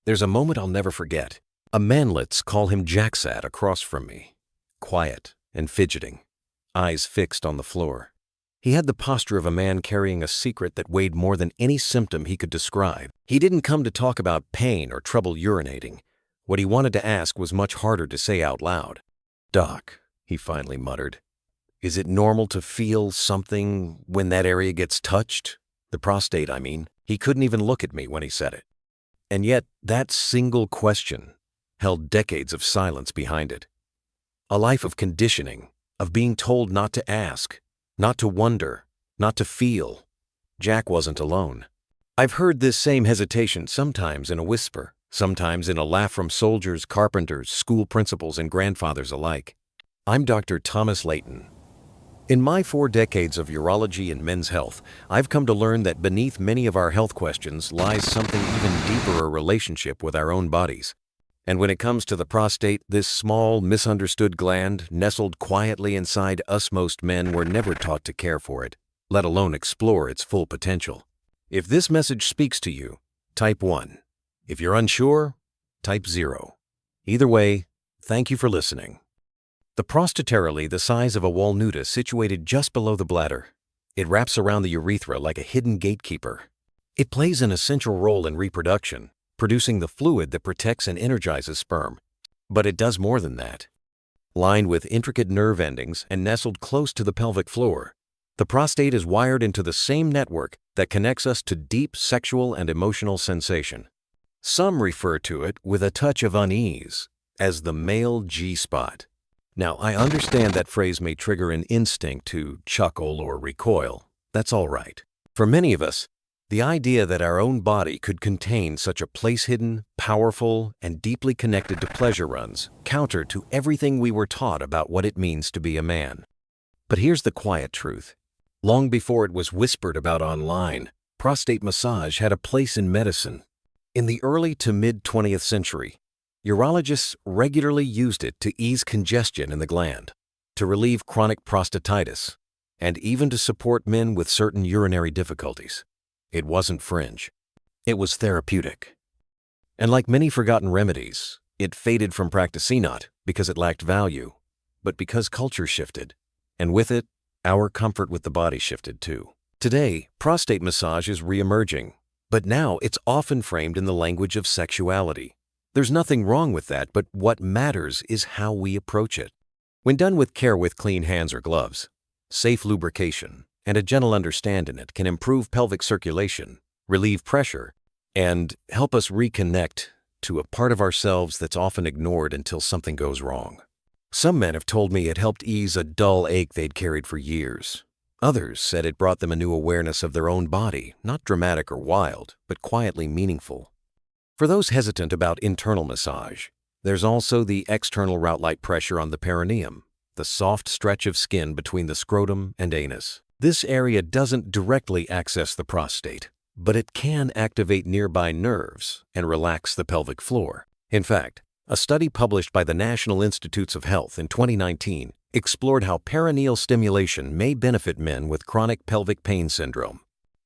There's a moment I'll never forget. A man, let's call him Jack, sat across from me, quiet and fidgeting, eyes fixed on the floor. He had the posture of a man carrying a secret that weighed more than any symptom he could describe. He didn't come to talk about pain or trouble urinating. What he wanted to ask was much harder to say out loud. "Doc," he finally muttered, "is it normal to feel something when that area gets touched? The prostate, I mean." He couldn't even look at me when he said it. And yet, that single question held decades of silence behind it. A life of conditioning, of being told not to ask, not to wonder, not to feel. Jack wasn't alone. I've heard this same hesitation sometimes in a whisper, sometimes in a laugh from soldiers, carpenters, school principals, and grandfathers alike. I'm Dr. Thomas Leighton. In my 4 decades of urology and men's health, I've come to learn that beneath many of our health questions lies something even deeper, a relationship with our own bodies. And when it comes to the prostate, this small, misunderstood gland nestled quietly inside us, most men were never taught to care for it, let alone explore its full potential. If this message speaks to you, type 1. If you're unsure, type 0. Either way, thank you for listening. The prostatarily, the size of a walnut, is situated just below the bladder. It wraps around the urethra like a hidden gatekeeper. It plays an essential role in reproduction, producing the fluid that protects and energizes sperm. But it does more than that. Lined with intricate nerve endings and nestled close to the pelvic floor, the prostate is wired into the same network that connects us to deep sexual and emotional sensation. Some refer to it with a touch of unease as the male G-spot. Now, I understand that phrase may trigger an instinct to chuckle or recoil. That's all right. For many of us, the idea that our own body could contain such a place-hidden, powerful, and deeply connected to pleasure runs counter to everything we were taught about what it means to be a man. But here's the quiet truth. Long before it was whispered about online, prostate massage had a place in medicine. In the early to mid-20th century, urologists regularly used it to ease congestion in the gland, to relieve chronic prostatitis, and even to support men with certain urinary difficulties. It wasn't fringe. It was therapeutic. And like many forgotten remedies, it faded from practice not because it lacked value, but because culture shifted. And with it, our comfort with the body shifted too. Today, prostate massage is re-emerging, but now it's often framed in the language of sexuality. There's nothing wrong with that, but what matters is how we approach it. When done with care, with clean hands or gloves, safe lubrication, and a gentle understanding, it can improve pelvic circulation, relieve pressure, and help us reconnect to a part of ourselves that's often ignored until something goes wrong. Some men have told me it helped ease a dull ache they'd carried for years. Others said it brought them a new awareness of their own body, not dramatic or wild, but quietly meaningful. For those hesitant about internal massage, there's also the external route, like pressure on the perineum, the soft stretch of skin between the scrotum and anus. This area doesn't directly access the prostate, but it can activate nearby nerves and relax the pelvic floor. In fact, a study published by the National Institutes of Health in 2019 explored how perineal stimulation may benefit men with chronic pelvic pain syndrome.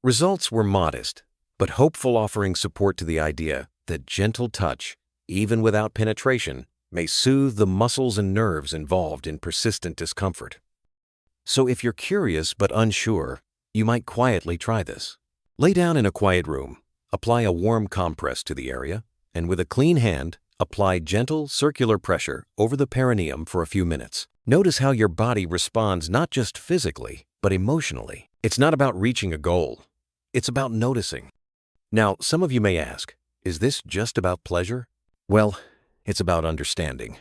Results were modest, but hopeful, offering support to the idea that gentle touch, even without penetration, may soothe the muscles and nerves involved in persistent discomfort. So if you're curious but unsure, you might quietly try this. Lay down in a quiet room, apply a warm compress to the area, and with a clean hand, apply gentle circular pressure over the perineum for a few minutes. Notice how your body responds, not just physically, but emotionally. It's not about reaching a goal. It's about noticing. Now, some of you may ask, is this just about pleasure? Well, it's about understanding.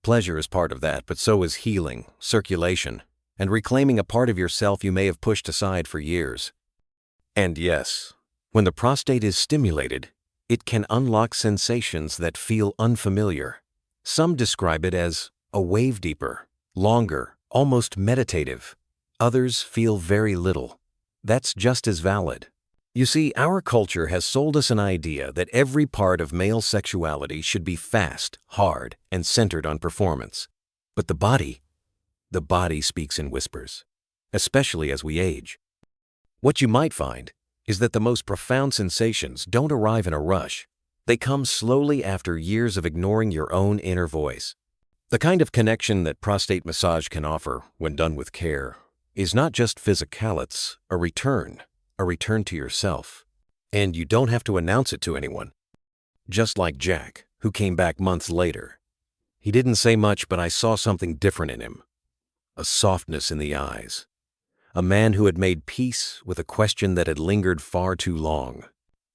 Pleasure is part of that, but so is healing, circulation, and reclaiming a part of yourself you may have pushed aside for years. And yes, when the prostate is stimulated, it can unlock sensations that feel unfamiliar. Some describe it as a wave deeper, longer, almost meditative. Others feel very little. That's just as valid. You see, our culture has sold us an idea that every part of male sexuality should be fast, hard, and centered on performance. But the body speaks in whispers, especially as we age. What you might find is that the most profound sensations don't arrive in a rush. They come slowly after years of ignoring your own inner voice. The kind of connection that prostate massage can offer, when done with care, is not just physical, it's a return to yourself. And you don't have to announce it to anyone. Just like Jack, who came back months later. He didn't say much, but I saw something different in him. A softness in the eyes. A man who had made peace with a question that had lingered far too long.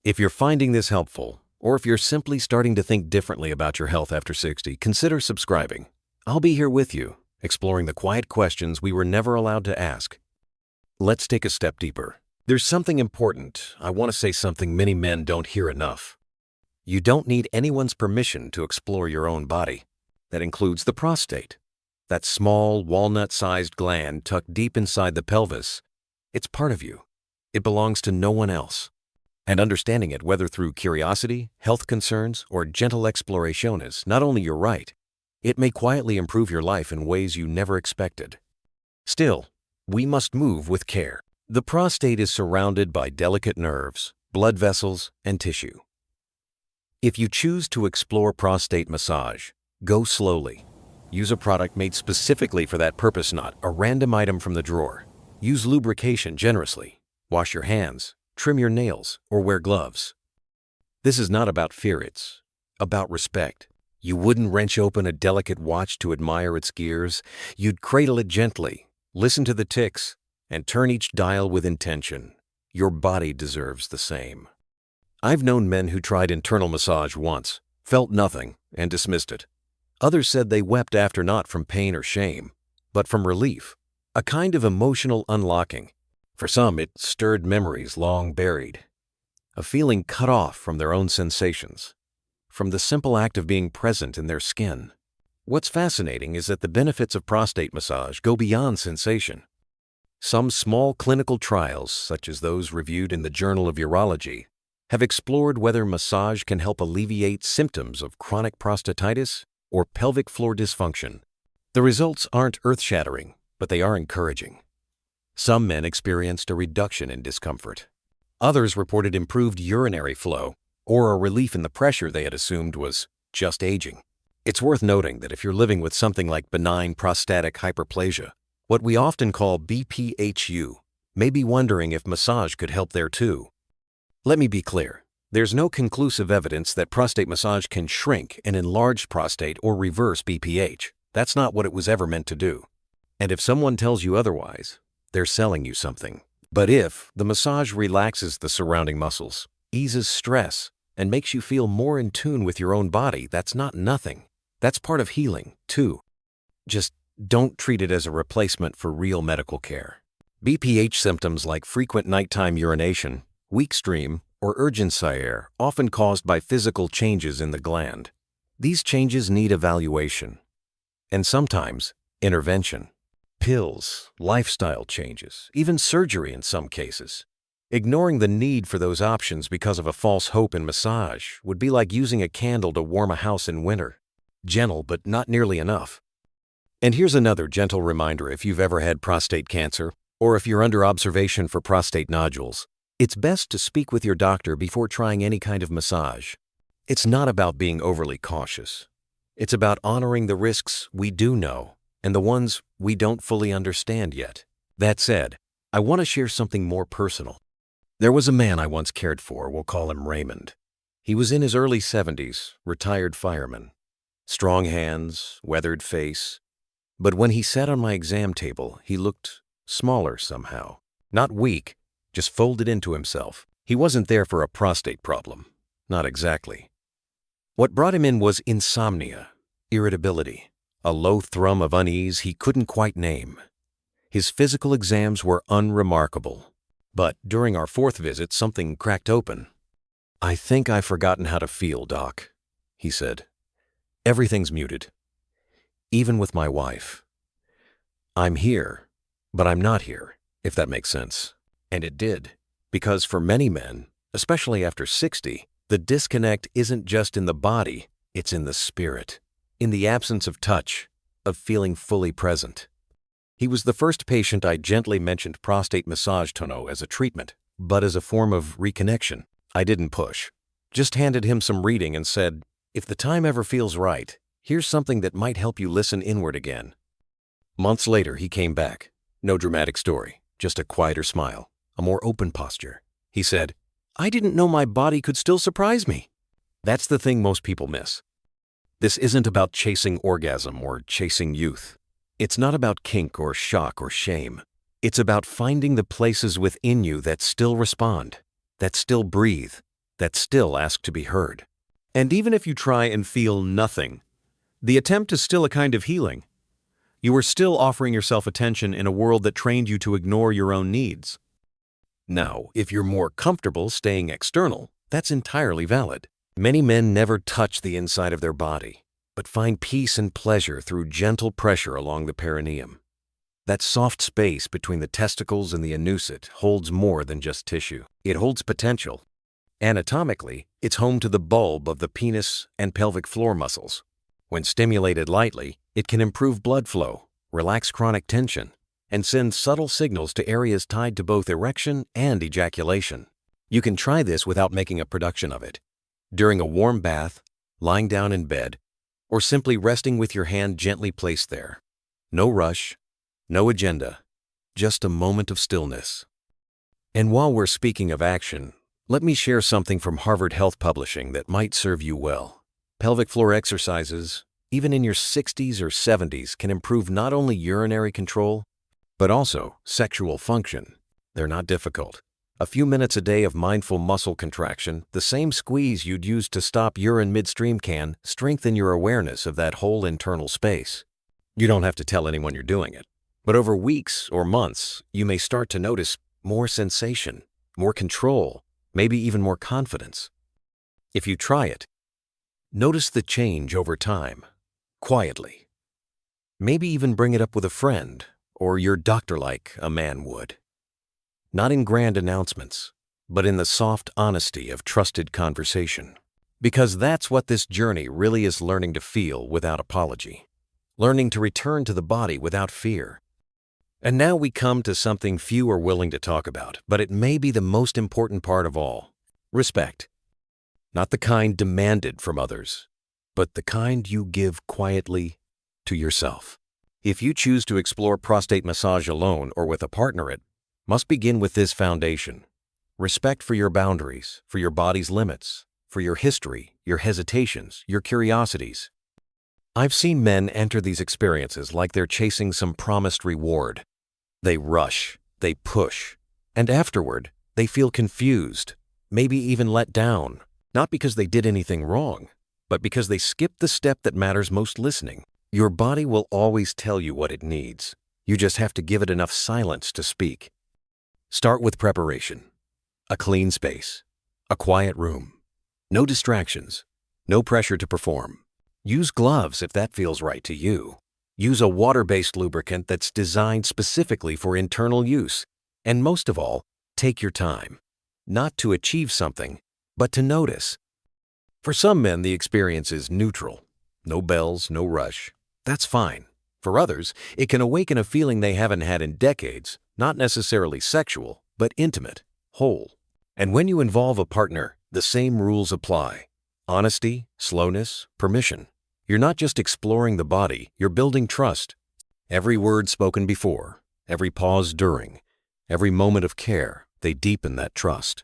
If you're finding this helpful, or if you're simply starting to think differently about your health after 60, consider subscribing. I'll be here with you, exploring the quiet questions we were never allowed to ask. Let's take a step deeper. There's something important. I want to say something many men don't hear enough. You don't need anyone's permission to explore your own body. That includes the prostate. That small, walnut-sized gland tucked deep inside the pelvis. It's part of you. It belongs to no one else. And understanding it, whether through curiosity, health concerns, or gentle exploration, is not only your right, it may quietly improve your life in ways you never expected. Still, we must move with care. The prostate is surrounded by delicate nerves, blood vessels, and tissue. If you choose to explore prostate massage, go slowly. Use a product made specifically for that purpose, not a random item from the drawer. Use lubrication generously. Wash your hands, trim your nails, or wear gloves. This is not about fear, it's about respect. You wouldn't wrench open a delicate watch to admire its gears. You'd cradle it gently, listen to the ticks, and turn each dial with intention. Your body deserves the same. I've known men who tried internal massage once, felt nothing, and dismissed it. Others said they wept after, not from pain or shame, but from relief, a kind of emotional unlocking. For some, it stirred memories long buried, a feeling cut off from their own sensations, from the simple act of being present in their skin. What's fascinating is that the benefits of prostate massage go beyond sensation. Some small clinical trials, such as those reviewed in the Journal of Urology, have explored whether massage can help alleviate symptoms of chronic prostatitis or pelvic floor dysfunction. The results aren't earth-shattering, but they are encouraging. Some men experienced a reduction in discomfort. Others reported improved urinary flow or a relief in the pressure they had assumed was just aging. It's worth noting that if you're living with something like benign prostatic hyperplasia, what we often call BPHU, may be wondering if massage could help there too. Let me be clear. There's no conclusive evidence that prostate massage can shrink an enlarged prostate or reverse BPH. That's not what it was ever meant to do. And if someone tells you otherwise, they're selling you something. But if the massage relaxes the surrounding muscles, eases stress, and makes you feel more in tune with your own body, that's not nothing. That's part of healing, too. Just don't treat it as a replacement for real medical care. BPH symptoms like frequent nighttime urination, weak stream, or urgency are often caused by physical changes in the gland. These changes need evaluation, and sometimes intervention. Pills, lifestyle changes, even surgery in some cases. Ignoring the need for those options because of a false hope in massage would be like using a candle to warm a house in winter. Gentle, but not nearly enough. And here's another gentle reminder: if you've ever had prostate cancer, or if you're under observation for prostate nodules, it's best to speak with your doctor before trying any kind of massage. It's not about being overly cautious. It's about honoring the risks we do know and the ones we don't fully understand yet. That said, I want to share something more personal. There was a man I once cared for, we'll call him Raymond. He was in his early 70s, retired fireman. Strong hands, weathered face. But when he sat on my exam table, he looked smaller somehow. Not weak, just folded into himself. He wasn't there for a prostate problem. Not exactly. What brought him in was insomnia, irritability, a low thrum of unease he couldn't quite name. His physical exams were unremarkable. But during our fourth visit, something cracked open. "I think I've forgotten how to feel, Doc," he said. "Everything's muted. Even with my wife. I'm here, but I'm not here, if that makes sense." And it did, because for many men, especially after 60, the disconnect isn't just in the body, it's in the spirit, in the absence of touch, of feeling fully present. He was the first patient I gently mentioned prostate massage tono as a treatment, but as a form of reconnection. I didn't push. Just handed him some reading and said, "If the time ever feels right, here's something that might help you listen inward again." Months later, he came back. No dramatic story, just a quieter smile, a more open posture. He said, "I didn't know my body could still surprise me." That's the thing most people miss. This isn't about chasing orgasm or chasing youth. It's not about kink or shock or shame. It's about finding the places within you that still respond, that still breathe, that still ask to be heard. And even if you try and feel nothing, the attempt is still a kind of healing. You are still offering yourself attention in a world that trained you to ignore your own needs. Now, if you're more comfortable staying external, that's entirely valid. Many men never touch the inside of their body, but find peace and pleasure through gentle pressure along the perineum. That soft space between the testicles and the anusate holds more than just tissue. It holds potential. Anatomically, it's home to the bulb of the penis and pelvic floor muscles. When stimulated lightly, it can improve blood flow, relax chronic tension, and send subtle signals to areas tied to both erection and ejaculation. You can try this without making a production of it. During a warm bath, lying down in bed, or simply resting with your hand gently placed there. No rush, no agenda, just a moment of stillness. And while we're speaking of action, let me share something from Harvard Health Publishing that might serve you well. Pelvic floor exercises, even in your 60s or 70s, can improve not only urinary control, but also sexual function. They're not difficult. A few minutes a day of mindful muscle contraction, the same squeeze you'd use to stop urine midstream, can strengthen your awareness of that whole internal space. You don't have to tell anyone you're doing it, but over weeks or months, you may start to notice more sensation, more control, maybe even more confidence. If you try it, notice the change over time, quietly. Maybe even bring it up with a friend or your doctor like a man would. Not in grand announcements, but in the soft honesty of trusted conversation. Because that's what this journey really is, learning to feel without apology. Learning to return to the body without fear. And now we come to something few are willing to talk about, but it may be the most important part of all. Respect. Not the kind demanded from others, but the kind you give quietly to yourself. If you choose to explore prostate massage alone or with a partner, it must begin with this foundation. Respect for your boundaries, for your body's limits, for your history, your hesitations, your curiosities. I've seen men enter these experiences like they're chasing some promised reward. They rush, they push, and afterward, they feel confused, maybe even let down, not because they did anything wrong, but because they skipped the step that matters most: listening. Your body will always tell you what it needs. You just have to give it enough silence to speak. Start with preparation. A clean space. A quiet room. No distractions. No pressure to perform. Use gloves if that feels right to you. Use a water-based lubricant that's designed specifically for internal use. And most of all, take your time. Not to achieve something, but to notice. For some men, the experience is neutral. No bells, no rush. That's fine. For others, it can awaken a feeling they haven't had in decades, not necessarily sexual, but intimate, whole. And when you involve a partner, the same rules apply. Honesty, slowness, permission. You're not just exploring the body, you're building trust. Every word spoken before, every pause during, every moment of care, they deepen that trust.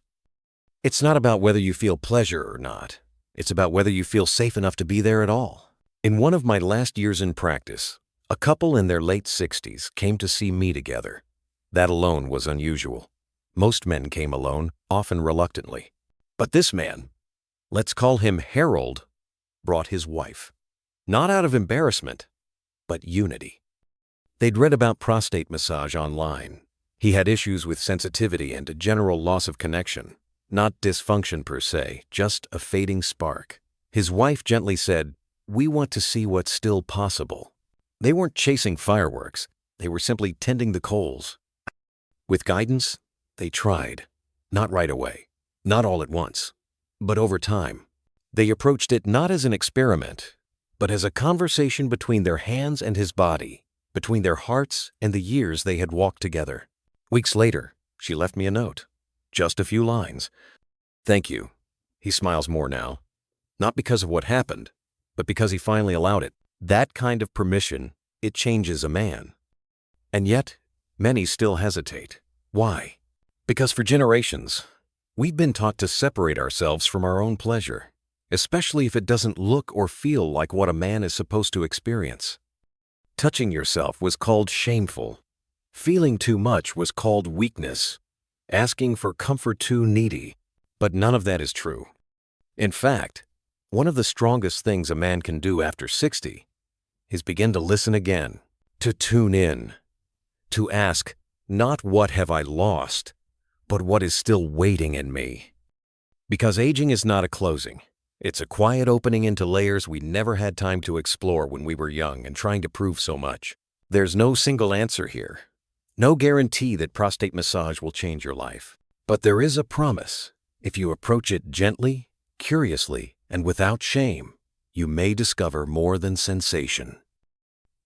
It's not about whether you feel pleasure or not. It's about whether you feel safe enough to be there at all. In one of my last years in practice, a couple in their late 60s came to see me together. That alone was unusual. Most men came alone, often reluctantly. But this man, let's call him Harold, brought his wife. Not out of embarrassment, but unity. They'd read about prostate massage online. He had issues with sensitivity and a general loss of connection. Not dysfunction per se, just a fading spark. His wife gently said, "We want to see what's still possible." They weren't chasing fireworks. They were simply tending the coals. With guidance, they tried. Not right away, not all at once, but over time. They approached it not as an experiment, but as a conversation between their hands and his body, between their hearts and the years they had walked together. Weeks later, she left me a note. Just a few lines. "Thank you. He smiles more now, not because of what happened, but because he finally allowed it. That kind of permission, it changes a man. And yet, many still hesitate. Why? Because for generations, we've been taught to separate ourselves from our own pleasure, especially if it doesn't look or feel like what a man is supposed to experience. Touching yourself was called shameful. Feeling too much was called weakness. Asking for comfort too needy. But none of that is true. In fact, one of the strongest things a man can do after 60 is begin to listen again, to tune in, to ask, not what have I lost, but what is still waiting in me. Because aging is not a closing. It's a quiet opening into layers we never had time to explore when we were young and trying to prove so much. There's no single answer here. No guarantee that prostate massage will change your life. But there is a promise. If you approach it gently, curiously, and without shame, you may discover more than sensation.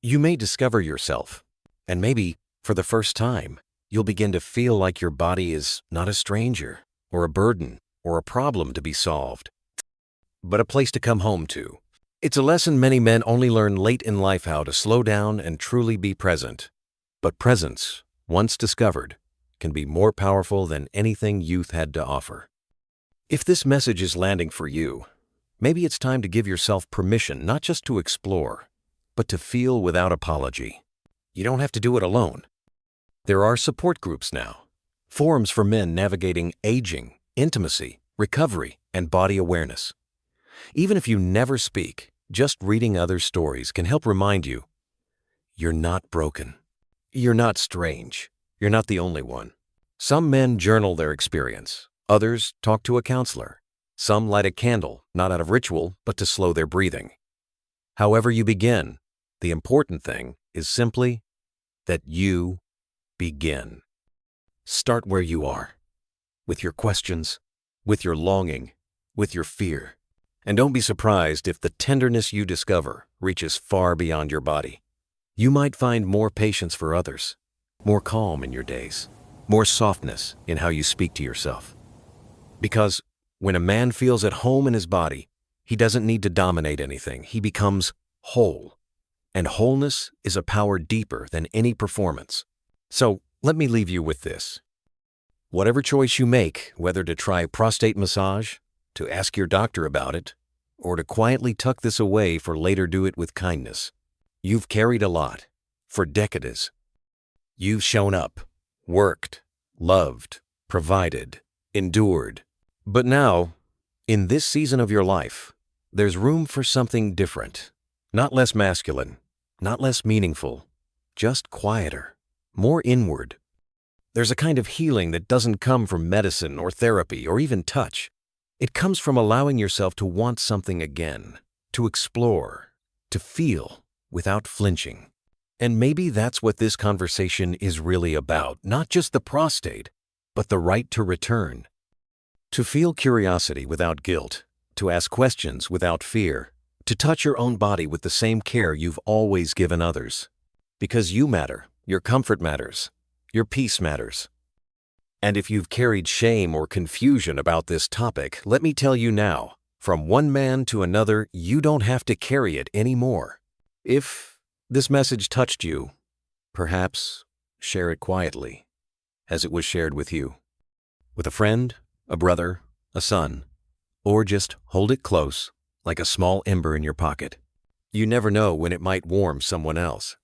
You may discover yourself, and maybe, for the first time, you'll begin to feel like your body is not a stranger, or a burden, or a problem to be solved, but a place to come home to. It's a lesson many men only learn late in life, how to slow down and truly be present. But presence, once discovered, can be more powerful than anything youth had to offer. If this message is landing for you, maybe it's time to give yourself permission not just to explore, but to feel without apology. You don't have to do it alone. There are support groups now, forums for men navigating aging, intimacy, recovery, and body awareness. Even if you never speak, just reading others' stories can help remind you, you're not broken. You're not strange. You're not the only one. Some men journal their experience. Others talk to a counselor. Some light a candle, not out of ritual, but to slow their breathing. However you begin, the important thing is simply that you begin. Start where you are, with your questions, with your longing, with your fear. And don't be surprised if the tenderness you discover reaches far beyond your body. You might find more patience for others, more calm in your days, more softness in how you speak to yourself. Because when a man feels at home in his body, he doesn't need to dominate anything. He becomes whole. And wholeness is a power deeper than any performance. So let me leave you with this. Whatever choice you make, whether to try prostate massage, to ask your doctor about it, or to quietly tuck this away for later do it with kindness, you've carried a lot, for decades. You've shown up, worked, loved, provided, endured. But now, in this season of your life, there's room for something different. Not less masculine, not less meaningful, just quieter, more inward. There's a kind of healing that doesn't come from medicine or therapy or even touch. It comes from allowing yourself to want something again, to explore, to feel without flinching. And maybe that's what this conversation is really about, not just the prostate, but the right to return. To feel curiosity without guilt, to ask questions without fear, to touch your own body with the same care you've always given others. Because you matter, your comfort matters, your peace matters. And if you've carried shame or confusion about this topic, let me tell you now, from one man to another, you don't have to carry it anymore. If this message touched you, perhaps share it quietly, as it was shared with you. With a friend, a brother, a son, or just hold it close, like a small ember in your pocket. You never know when it might warm someone else.